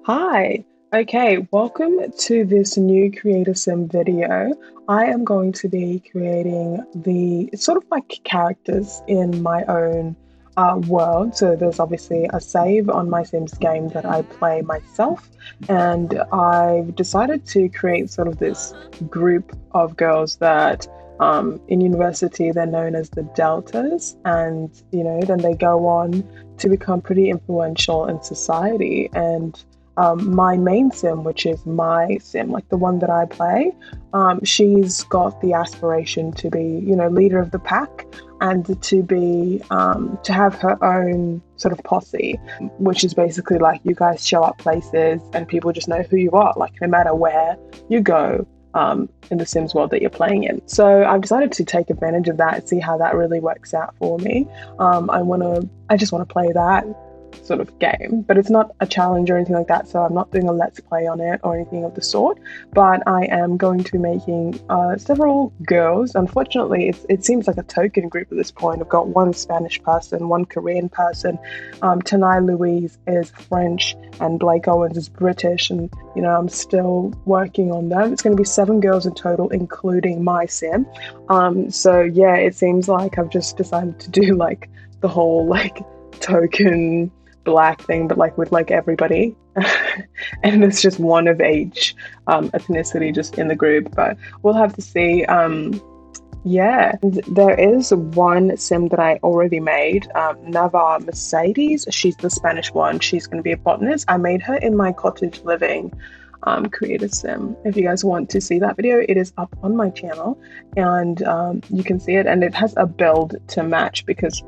Hi. Okay, welcome to this new Creator Sim video. I am going to be creating the sort of like characters in my own world. So there's obviously a save on my Sims game that I play myself, and I've decided to create sort of this group of girls that in university they're known as the Deltas, and then they go on to become pretty influential in society. And my main sim, which is my sim, like the one that I play, she's got the aspiration to be, leader of the pack, and to be to have her own sort of posse, which is basically like you guys show up places and people just know who you are, like no matter where you go. In the Sims world that you're playing in. So I've decided to take advantage of that and see how that really works out for me. I just want to play that sort of game, but it's not a challenge or anything like that, so I'm not doing a let's play on it or anything of the sort. But I am going to be making several girls. Unfortunately, it seems like a token group at this point. I've got one Spanish person, one Korean person, 𝘨𝘭𝘭𝘰𝘢𝘕 is French, and 𝘥𝘰𝘸𝘭𝘭𝘰𝘢𝘥 is British, and I'm still working on them. It's going to be 7 girls in total, including my sim. So yeah, it seems like I've just decided to do like the whole like token black thing, but like with like everybody and it's just one of each ethnicity just in the group, but we'll have to see. Yeah, there is one sim that I already made, Nava Mercedes. She's the Spanish one. She's going to be a botanist. I made her in my cottage living creator sim. If you guys want to see that video, it is up on my channel, and you can see it, and it has a build to match because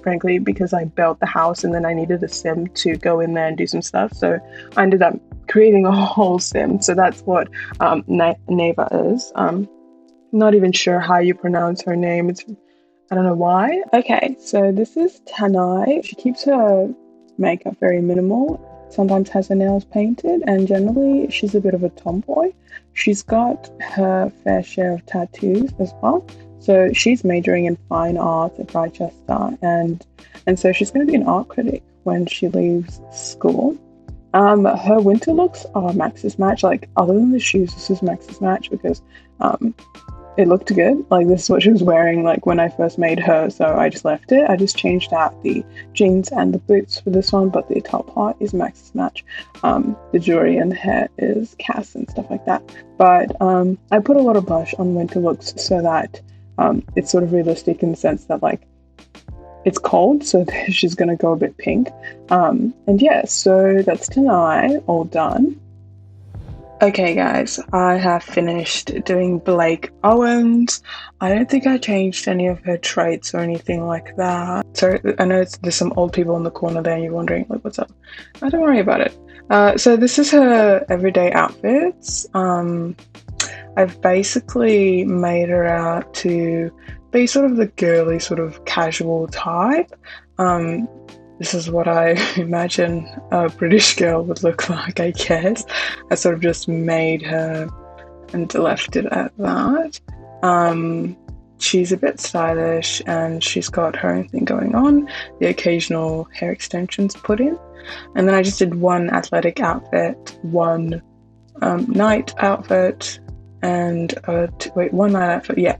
frankly, because I built the house and then I needed a sim to go in there and do some stuff, so I ended up creating a whole sim. So that's what Neva is. Not even sure how you pronounce her name. I don't know why. Okay, so this is Tanai. She keeps her makeup very minimal, sometimes has her nails painted, and generally she's a bit of a tomboy. She's got her fair share of tattoos as well. So she's majoring in fine arts at Rochester, and so she's going to be an art critic when she leaves school. Her winter looks are Max's match. Like, other than the shoes, this is Max's match because it looked good. Like, this is what she was wearing like when I first made her, so I just left it. I just changed out the jeans and the boots for this one, but the top part is Max's match. The jewelry and the hair is CAS and stuff like that. But I put a lot of blush on winter looks so that it's sort of realistic in the sense that like it's cold, so she's gonna go a bit pink. And yeah, so that's tonight, all done. Okay guys, I have finished doing Blake Owens. I don't think I changed any of her traits or anything like that. So I know there's some old people in the corner there and you're wondering like what's up. Don't worry about it. So this is her everyday outfits. I've basically made her out to be sort of the girly, sort of casual type. This is what I imagine a British girl would look like, I guess. I sort of just made her and left it at that. She's a bit stylish and she's got her own thing going on. The occasional hair extensions put in. And then I just did one athletic outfit, one night outfit, and one night outfit, yeah,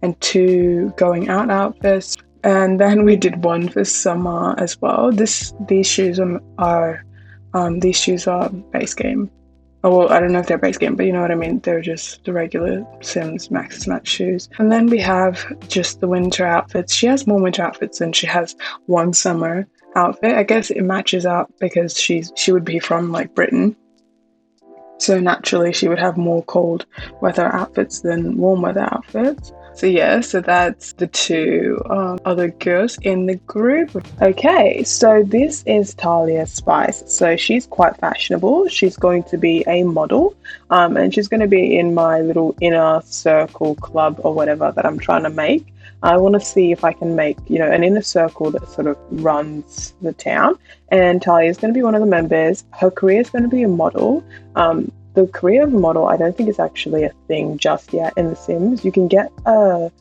and 2 going out outfits. And then we did one for summer as well. These shoes are base game. Oh, well, I don't know if they're base game, but you know what I mean. They're just the regular Sims Max's Match shoes. And then we have just the winter outfits. She has more winter outfits than she has one summer outfit. I guess it matches up because she would be from like Britain. So naturally she would have more cold weather outfits than warm weather outfits. So yeah, so that's the 2 other girls in the group. Okay, so this is Talia Spice. So she's quite fashionable. She's going to be a model, and she's going to be in my little inner circle club or whatever that I'm trying to make. I want to see if I can make, an inner circle that sort of runs the town. And Talia is going to be one of the members. Her career is going to be a model. The career of a model, I don't think is actually a thing just yet in The Sims. You can get a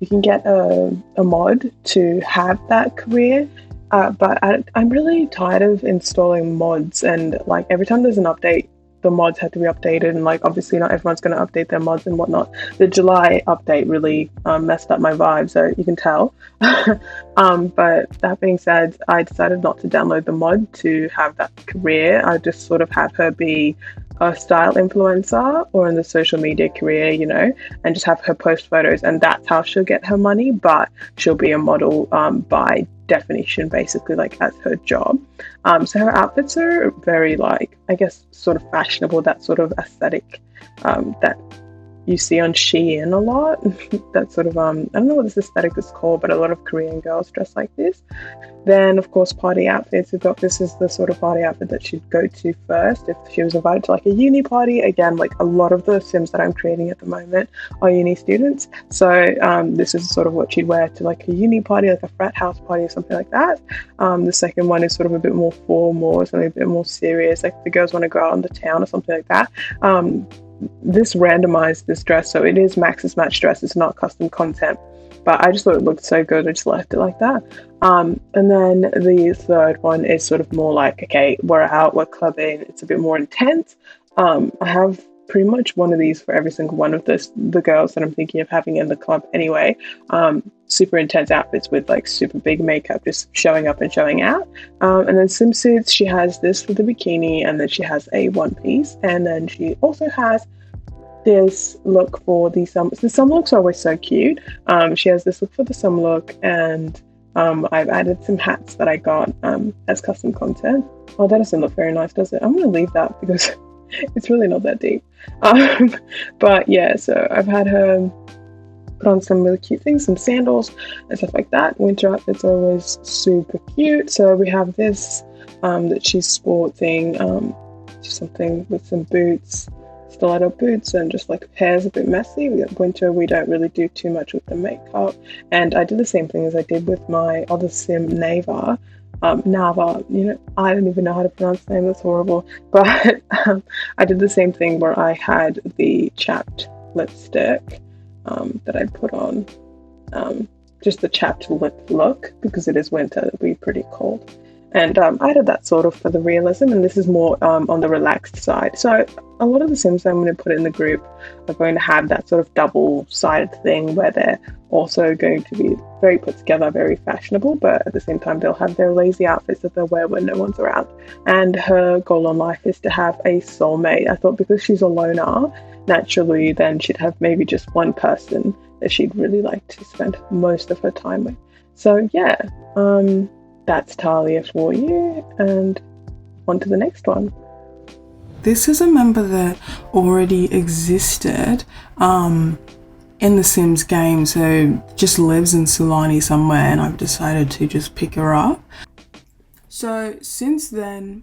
you can get a mod to have that career. But I'm really tired of installing mods, and like every time there's an update, the mods have to be updated, and like obviously not everyone's going to update their mods and whatnot. The July update really messed up my vibe, so you can tell. But that being said, I decided not to download the mod to have that career. I just sort of have her be a style influencer or in the social media career, you know, and just have her post photos, and that's how she'll get her money. But she'll be a model by definition, basically, like as her job. So her outfits are very, like, I guess, sort of fashionable, that sort of aesthetic that you see on Shein a lot. That sort of, I don't know what this aesthetic is called, but a lot of Korean girls dress like this. Then, of course, party outfits. We've got, this is the sort of party outfit that she'd go to first if she was invited to like a uni party. Again, like a lot of the Sims that I'm creating at the moment are uni students. So this is sort of what she'd wear to like a uni party, like a frat house party or something like that. The second one is sort of a bit more formal, something a bit more serious, like the girls want to go out on the town or something like that. This randomized this dress, so it is Max's match dress, it's not custom content, but I just thought it looked so good, I just left it like that. And then the third one is sort of more like, okay, we're out, we're clubbing, it's a bit more intense. I have pretty much one of these for every single one of the girls that I'm thinking of having in the club anyway. Super intense outfits with like super big makeup, just showing up and showing out. And then swimsuits, she has this for the bikini, and then she has a one piece, and then she also has this look for the summer. The summer looks are always so cute. She has this look for the summer look, and I've added some hats that I got as custom content. Oh, that doesn't look very nice, does it? I'm gonna leave that because it's really not that deep. But yeah, so I've had her put on some really cute things, some sandals and stuff like that. Winter outfits are always super cute. So we have this that she's sporting, just something with some boots, stiletto boots, and just like hair's a bit messy. Winter, we don't really do too much with the makeup. And I did the same thing as I did with my other sim, 𝘨𝘀𝘭𝘭𝘺. Nava, you know, I don't even know how to pronounce the name, that's horrible. But I did the same thing where I had the chapped lipstick that I put on, just the chapped lip look, because it is winter, it'll be pretty cold. And I did that sort of for the realism, and this is more on the relaxed side. So a lot of the Sims I'm going to put in the group are going to have that sort of double-sided thing where they're also going to be very put together, very fashionable, but at the same time they'll have their lazy outfits that they'll wear when no one's around. And her goal in life is to have a soulmate. I thought because she's a loner, naturally then she'd have maybe just one person that she'd really like to spend most of her time with. So yeah, that's Talia for you, and on to the next one. This is a member that already existed in the Sims game, so just lives in Sulani somewhere, and I've decided to just pick her up. So since then,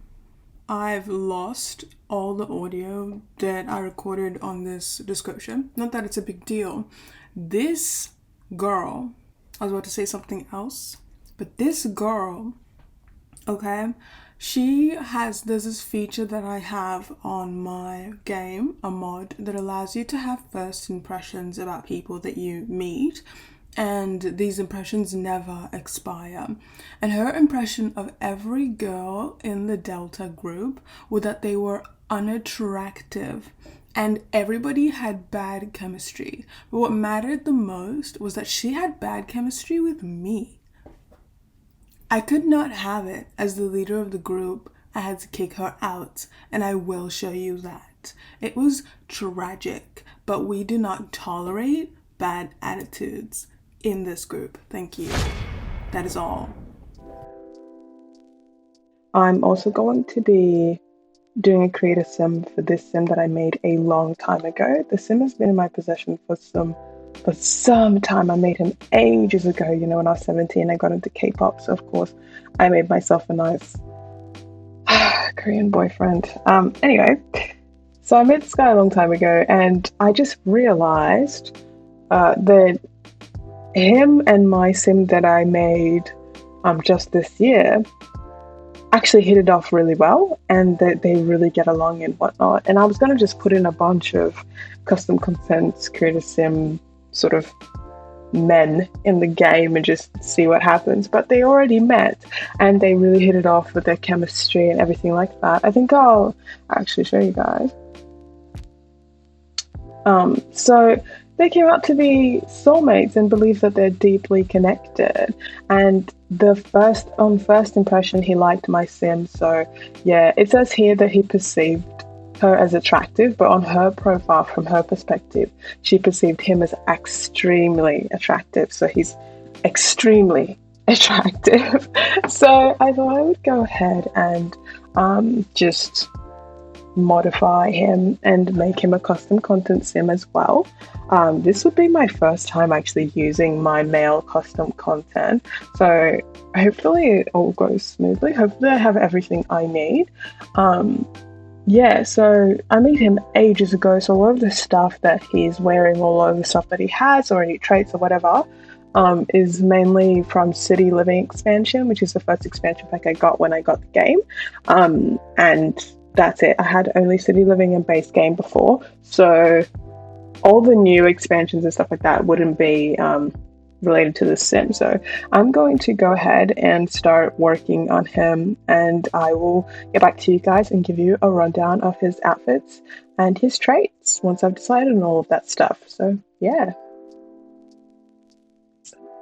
I've lost all the audio that I recorded on this description. Not that it's a big deal. This girl, I was about to say something else, but this girl, okay, there's this feature that I have on my game, a mod that allows you to have first impressions about people that you meet, and these impressions never expire. And her impression of every girl in the Delta group was that they were unattractive and everybody had bad chemistry. But what mattered the most was that she had bad chemistry with me. I could not have it. As the leader of the group, I had to kick her out, and I will show you that. It was tragic, but we do not tolerate bad attitudes in this group. Thank you. That is all. I'm also going to be doing a creator sim for this sim that I made a long time ago. The sim has been in my possession for some time. I made him ages ago, you know, when I was 17. I got into K-pop, so of course I made myself a nice Korean boyfriend. Anyway, so I made this guy a long time ago, and I just realized that him and my sim that I made just this year actually hit it off really well, and that they really get along and whatnot. And I was going to just put in a bunch of custom content, creator sim sort of men in the game and just see what happens. But they already met and they really hit it off with their chemistry and everything like that. I think I'll actually show you guys. So they came out to be soulmates and believe that they're deeply connected. And on first impression, he liked my sim. So yeah, it says here that he perceived her as attractive, but on her profile, from her perspective, she perceived him as extremely attractive. So he's extremely attractive. So I thought I would go ahead and just modify him and make him a custom content sim as well. This would be my first time actually using my male custom content, so hopefully it all goes smoothly. Hopefully I have everything I need. Yeah, so I made him ages ago, so a lot of the stuff that he's wearing, or a lot of the stuff that he has, or any traits or whatever, is mainly from City Living expansion, which is the first expansion pack I got when I got the game. And that's it. I had only City Living and base game before, so all the new expansions and stuff like that wouldn't be related to the sim. So I'm going to go ahead and start working on him, and I will get back to you guys and give you a rundown of his outfits and his traits once I've decided on all of that stuff. So yeah.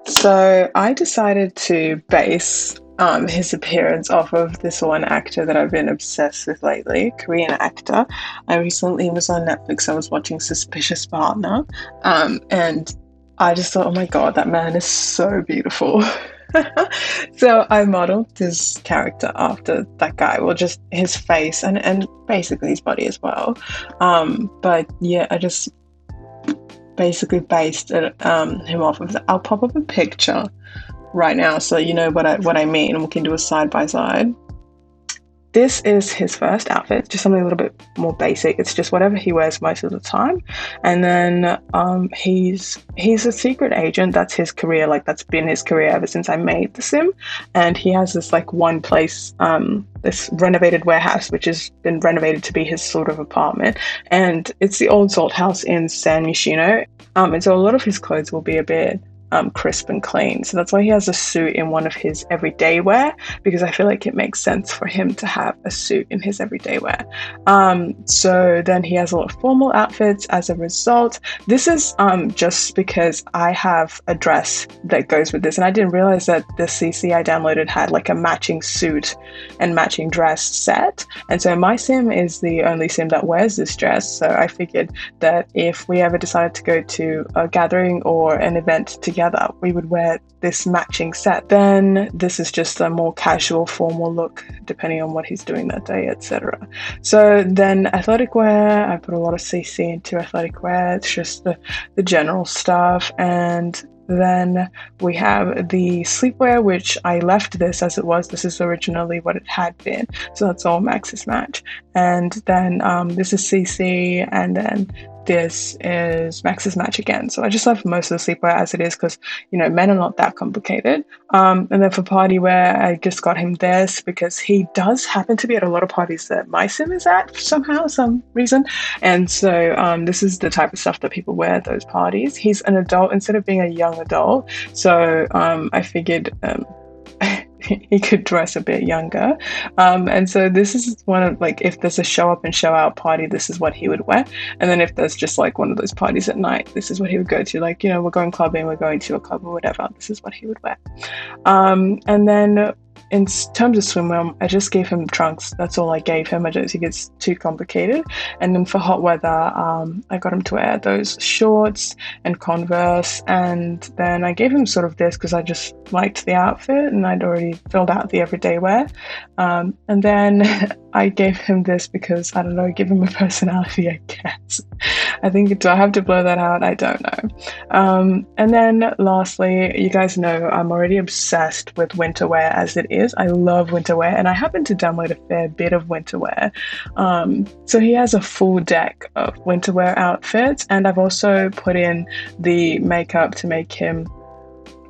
So I decided to base his appearance off of this one actor that I've been obsessed with lately, Korean actor. I recently was on Netflix, I was watching Suspicious Partner, and I just thought, oh my god, that man is so beautiful. So I modeled this character after that guy, well, just his face and basically his body as well. But yeah, I just basically based it, him off of that. I'll pop up a picture right now so you know what I mean, and we can do a side by side. This is his first outfit, just something a little bit more basic. It's just whatever he wears most of the time. And then he's a secret agent. That's his career. Like, that's been his career ever since I made the sim. And he has this like one place, this renovated warehouse, which has been renovated to be his sort of apartment. And it's the old salt house in 𝘨𝘕. And so a lot of his clothes will be a bit crisp and clean. So that's why he has a suit in one of his everyday wear, because I feel like it makes sense for him to have a suit in his everyday wear. So then he has a lot of formal outfits as a result. This is just because I have a dress that goes with this, and I didn't realize that the CC I downloaded had like a matching suit and matching dress set. And so my sim is the only sim that wears this dress, so I figured that if we ever decided to go to a gathering or an event together, we would wear this matching set. Then this is just a more casual, formal look, depending on what he's doing that day, etc. So then athletic wear, I put a lot of CC into athletic wear. It's just the general stuff. And then we have the sleepwear, which I left this as it was. This is originally what it had been. So that's all Max's match. And then this is CC, and then this is Max's match again. So I just left most of the sleepwear as it is, because, you know, men are not that complicated. And then for party wear, I just got him this because he does happen to be at a lot of parties that my sim is at somehow, some reason. And so this is the type of stuff that people wear at those parties. He's an adult instead of being a young adult. So I figured he could dress a bit younger. And so this is one of, like, if there's a show up and show out party, this is what he would wear. And then if there's just like one of those parties at night, this is what he would go to. Like, you know, we're going clubbing, we're going to a club or whatever, this is what he would wear. And then in terms of swimwear, I just gave him trunks. That's all I gave him. I don't think it's too complicated. And then for hot weather, I got him to wear those shorts and Converse. And then I gave him sort of this because I just liked the outfit and I'd already filled out the everyday wear. And then I gave him this because, I don't know, give him a personality, I guess. I think, do I have to blur that out? I don't know. And then lastly, you guys know I'm already obsessed with winter wear as it is. I love winter wear, and I happen to download a fair bit of winter wear. So he has a full deck of winter wear outfits, and I've also put in the makeup to make him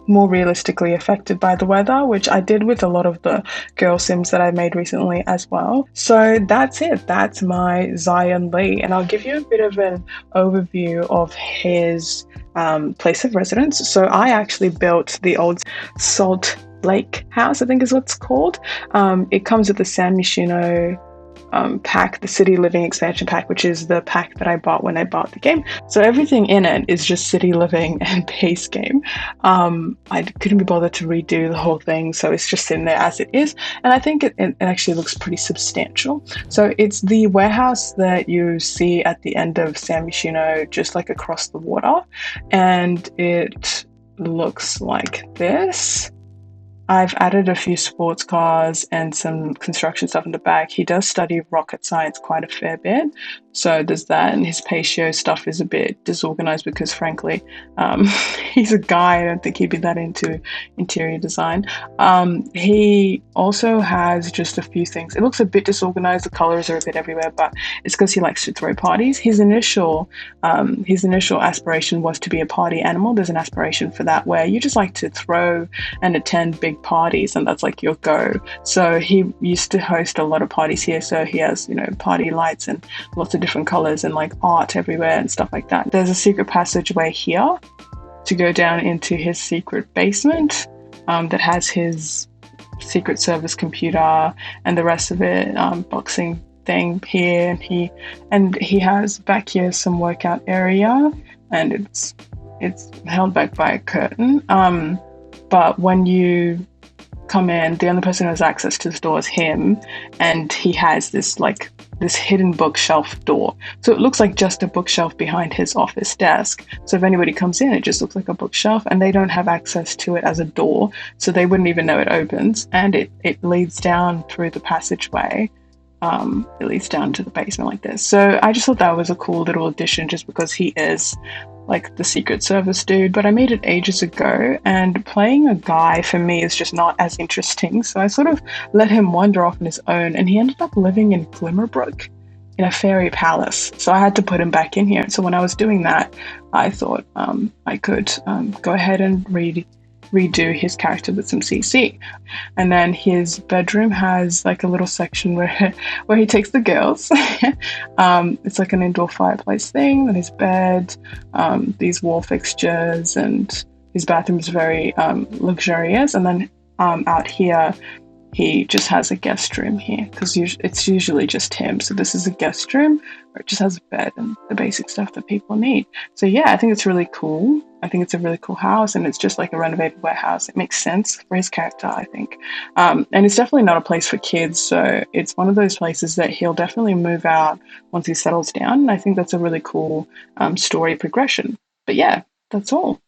more realistically affected by the weather, which I did with a lot of the girl sims that I made recently as well. So that's it. That's my Zion Lee, and I'll give you a bit of an overview of his place of residence. So I actually built the old Salt Lake house, I think is what it's called. It comes with the San Myshuno pack, the City Living expansion pack, which is the pack that I bought when I bought the game. So everything in it is just City Living and base game. I couldn't be bothered to redo the whole thing, so it's just sitting there as it is. And I think it actually looks pretty substantial. So it's the warehouse that you see at the end of San Myshuno, just like across the water. And it looks like this. I've added a few sports cars and some construction stuff in the back. He does study rocket science quite a fair bit, so there's that. And his patio stuff is a bit disorganized because, frankly, he's a guy. I don't think he'd be that into interior design. He also has just a few things. It looks a bit disorganized. The colors are a bit everywhere, but it's because he likes to throw parties. His initial aspiration was to be a party animal. There's an aspiration for that where you just like to throw and attend big parties, and that's like your go. So he used to host a lot of parties here, so he has, party lights and lots of different colors and like art everywhere and stuff like that. There's a secret passageway here to go down into his secret basement that has his Secret Service computer and the rest of it, boxing thing here, and he has back here some workout area, and it's held back by a curtain. But when you come in, the only person who has access to the door is him, and he has this hidden bookshelf door. So it looks like just a bookshelf behind his office desk. So if anybody comes in, it just looks like a bookshelf, and they don't have access to it as a door, so they wouldn't even know it opens. And it leads down through the passageway. It leads down to the basement like this. So I just thought that was a cool little addition, just because he is like the Secret Service dude, but I made it ages ago, and playing a guy for me is just not as interesting, so I sort of let him wander off on his own, and he ended up living in Glimmerbrook in a fairy palace, so I had to put him back in here. So when I was doing that, I thought I could go ahead and redo his character with some CC. And then his bedroom has like a little section where he takes the girls. It's like an indoor fireplace thing, and his bed, these wall fixtures, and his bathroom is very luxurious. And then out here he just has a guest room here, because it's usually just him. So this is a guest room where it just has a bed and the basic stuff that people need. So yeah, I think it's really cool. I think it's a really cool house, and it's just like a renovated warehouse. It makes sense for his character, I think. And it's definitely not a place for kids, so it's one of those places that he'll definitely move out once he settles down. And I think that's a really cool story progression. But yeah, that's all.